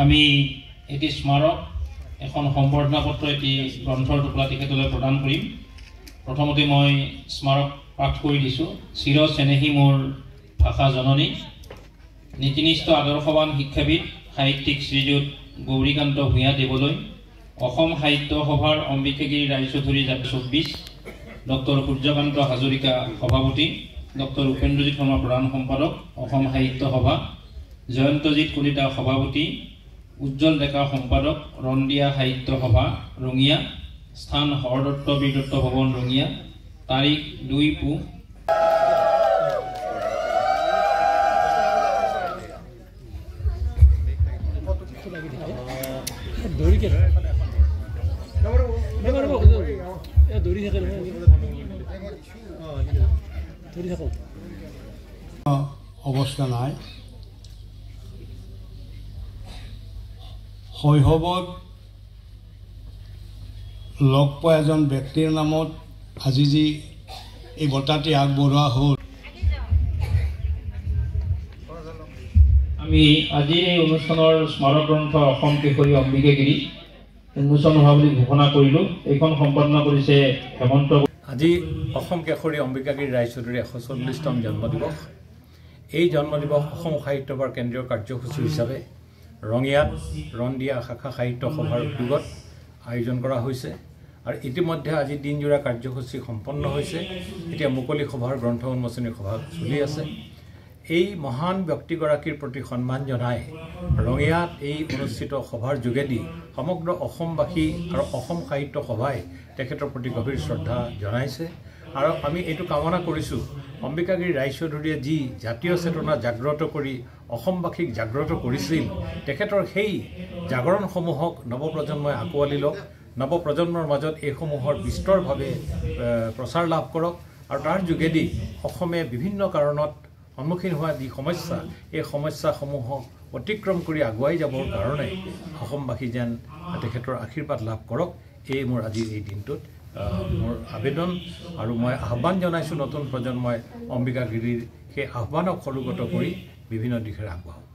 আমি এটি স্মাৰক এখন সম্বৰ্ধনা পত্ৰ এটি গ্ৰন্থৰ টুকুৰা তেখেতলৈ প্ৰদান কৰিম। প্ৰথমতে মই স্মাৰক পাঠ কৰি দিছোঁ। চিৰ চেনেহী মোৰ ভাষা জননী, নীতিনিষ্ঠ আদৰ্শৱান শিক্ষাবিদ সাহিত্যিক শ্ৰীযুত গৌৰীকান্ত ভূঞা দেৱলৈ, অসম সাহিত্য সভাৰ অম্বিকাগিৰি ৰায়চৌধুৰী 24, ডক্টৰ সূৰ্যকান্ত হাজৰিকা সভাপতি, ডক্টৰ উপেন্দ্ৰজিৎ শৰ্মা প্ৰধান সম্পাদক অসম সাহিত্য সভা, জয়ন্তজিৎ কলিতা সভাপতি, উজ্জ্বল ডেকা সম্পাদক ৰন্দিয়া সাহিত্য সভা ৰঙিয়া, স্থান হৰদত্ত বীৰদত্ত ভৱন ৰঙিয়া, তাৰিখ 2 পুহ। অৱস্থা নাই। শৈশৱত লগ পোৱা এজন ব্যক্তিৰ নামত আজি যি এই বঁটাটি আগবঢ়োৱা হ'ল। আমি আজিৰ এই অনুষ্ঠানৰ স্মাৰক গ্ৰন্থ অসম কেশৰী অম্বিকাগিৰি উন্মোচন হোৱা বুলি ঘোষণা কৰিলোঁ। এইখন সম্পাদনা কৰিছে হেমন্ত। আজি অসম কেশৰী অম্বিকাগিৰি ৰায়চৌধুৰীৰ 140তম জন্মদিৱস। এই জন্মদিৱস অসম সাহিত্য সভাৰ কেন্দ্ৰীয় কাৰ্যসূচী হিচাপে ৰঙিয়াত ৰন্দিয়া শাখা সাহিত্য সভাৰ উদ্যোগত আয়োজন কৰা হৈছে আৰু ইতিমধ্যে আজি দিনজোৰা কাৰ্যসূচী সম্পন্ন হৈছে। এতিয়া মুকলি সভাৰ গ্ৰন্থ উন্মোচনী সভা চলি আছে। এই মহান ব্যক্তিগৰাকীৰ প্ৰতি সন্মান জনাই ৰঙিয়াত এই অনুষ্ঠিত সভাৰ যোগেদি সমগ্ৰ অসমবাসী আৰু অসম সাহিত্য সভাই তেখেতৰ প্ৰতি গভীৰ শ্ৰদ্ধা জনাইছে আৰু আমি এইটো কামনা কৰিছোঁ অম্বিকাগিৰি ৰায়চৌধুৰীয়ে যি জাতীয় চেতনা জাগ্ৰত কৰি অসমবাসীক জাগ্ৰত কৰিছিল, তেখেতৰ সেই জাগৰণসমূহক নৱপ্ৰজন্মই আঁকোৱালি লওক, নৱপ্ৰজন্মৰ মাজত এইসমূহৰ বিস্তৰভাৱে প্ৰচাৰ লাভ কৰক আৰু তাৰ যোগেদি অসমে বিভিন্ন কাৰণত সন্মুখীন হোৱা যি সমস্যা, এই সমস্যাসমূহক অতিক্ৰম কৰি আগুৱাই যাবৰ কাৰণে অসমবাসী যেন তেখেতৰ আশীৰ্বাদ লাভ কৰক। এই মোৰ আজিৰ এই দিনটোত মোৰ আবেদন আৰু মই আহ্বান জনাইছোঁ নতুন প্ৰজন্মই অম্বিকাগিৰিৰ সেই আহ্বানক সৰুগত কৰি বিভিন্ন দিশেৰে আগবাঢ়ক।